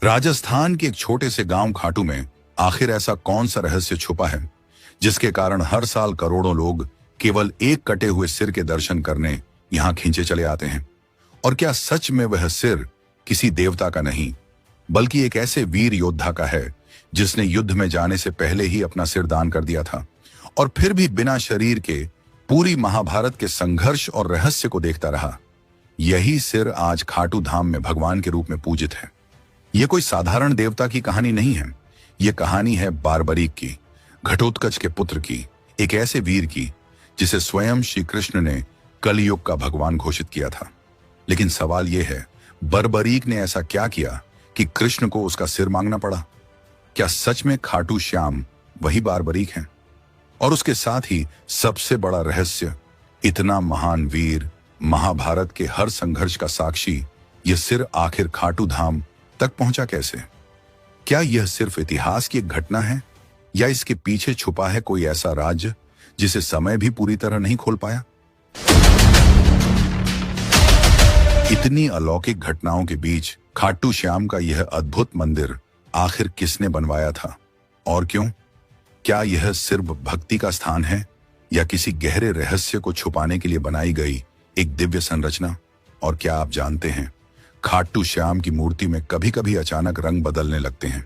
राजस्थान के एक छोटे से गांव खाटू में आखिर ऐसा कौन सा रहस्य छुपा है जिसके कारण हर साल करोड़ों लोग केवल एक कटे हुए सिर के दर्शन करने यहां खींचे चले आते हैं? और क्या सच में वह सिर किसी देवता का नहीं बल्कि एक ऐसे वीर योद्धा का है जिसने युद्ध में जाने से पहले ही अपना सिर दान कर दिया था और फिर भी बिना शरीर के पूरी महाभारत के संघर्ष और रहस्य को देखता रहा? यही सिर आज खाटू धाम में भगवान के रूप में पूजित है। यह कोई साधारण देवता की कहानी नहीं है। यह कहानी है बारबरीक की, घटोत्कच के पुत्र की, एक ऐसे वीर की जिसे स्वयं श्री कृष्ण ने कलयुग का भगवान घोषित किया था। लेकिन सवाल यह है, बर्बरीक ने ऐसा क्या किया कि कृष्ण को उसका सिर मांगना पड़ा? क्या सच में खाटू श्याम वही बारबरीक हैं? और उसके साथ ही सबसे बड़ा रहस्य, इतना महान वीर, महाभारत के हर संघर्ष का साक्षी, यह सिर आखिर खाटू धाम तक पहुंचा कैसे? क्या यह सिर्फ इतिहास की एक घटना है या इसके पीछे छुपा है कोई ऐसा राज जिसे समय भी पूरी तरह नहीं खोल पाया? इतनी अलौकिक घटनाओं के बीच खाटू श्याम का यह अद्भुत मंदिर आखिर किसने बनवाया था और क्यों? क्या यह सिर्फ भक्ति का स्थान है या किसी गहरे रहस्य को छुपाने के लिए बनाई गई एक दिव्य संरचना? और क्या आप जानते हैं, खाटू श्याम की मूर्ति में कभी कभी अचानक रंग बदलने लगते हैं,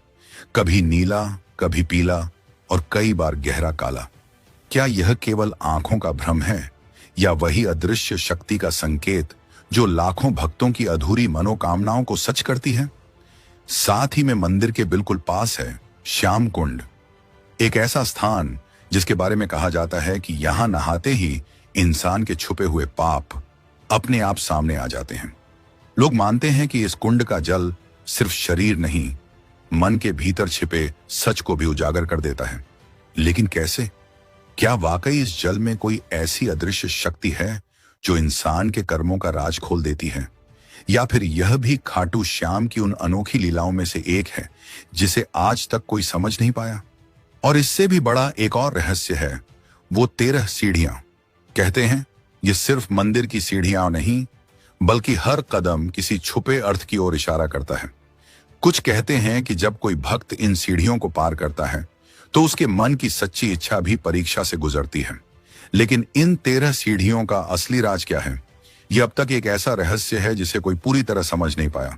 कभी नीला, कभी पीला और कई बार गहरा काला। क्या यह केवल आंखों का भ्रम है या वही अदृश्य शक्ति का संकेत जो लाखों भक्तों की अधूरी मनोकामनाओं को सच करती है? साथ ही में मंदिर के बिल्कुल पास है श्याम कुंड, एक ऐसा स्थान जिसके बारे में कहा जाता है कि यहां नहाते ही इंसान के छुपे हुए पाप अपने आप सामने आ जाते हैं। लोग मानते हैं कि इस कुंड का जल सिर्फ शरीर नहीं, मन के भीतर छिपे सच को भी उजागर कर देता है। लेकिन कैसे? क्या वाकई इस जल में कोई ऐसी अदृश्य शक्ति है जो इंसान के कर्मों का राज खोल देती है? या फिर यह भी खाटू श्याम की उन अनोखी लीलाओं में से एक है जिसे आज तक कोई समझ नहीं पाया? और इससे भी बड़ा एक और रहस्य है, वो 13 सीढ़ियां। कहते हैं ये सिर्फ मंदिर की सीढ़ियां नहीं बल्कि हर कदम किसी छुपे अर्थ की ओर इशारा करता है। कुछ कहते हैं कि जब कोई भक्त इन सीढ़ियों को पार करता है तो उसके मन की सच्ची इच्छा भी परीक्षा से गुजरती है। लेकिन इन 13 सीढ़ियों का असली राज क्या है, यह अब तक एक ऐसा रहस्य है जिसे कोई पूरी तरह समझ नहीं पाया।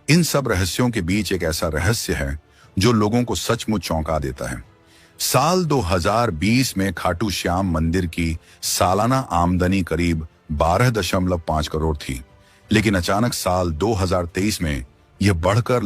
इन सब रहस्यों के बीच एक ऐसा रहस्य है जो लोगों को सचमुच चौंका देता है। साल 2020 में खाटू श्याम मंदिर की सालाना आमदनी करीब 12.5 करोड़ थी, लेकिन अचानक साल 2023 में यह बढ़कर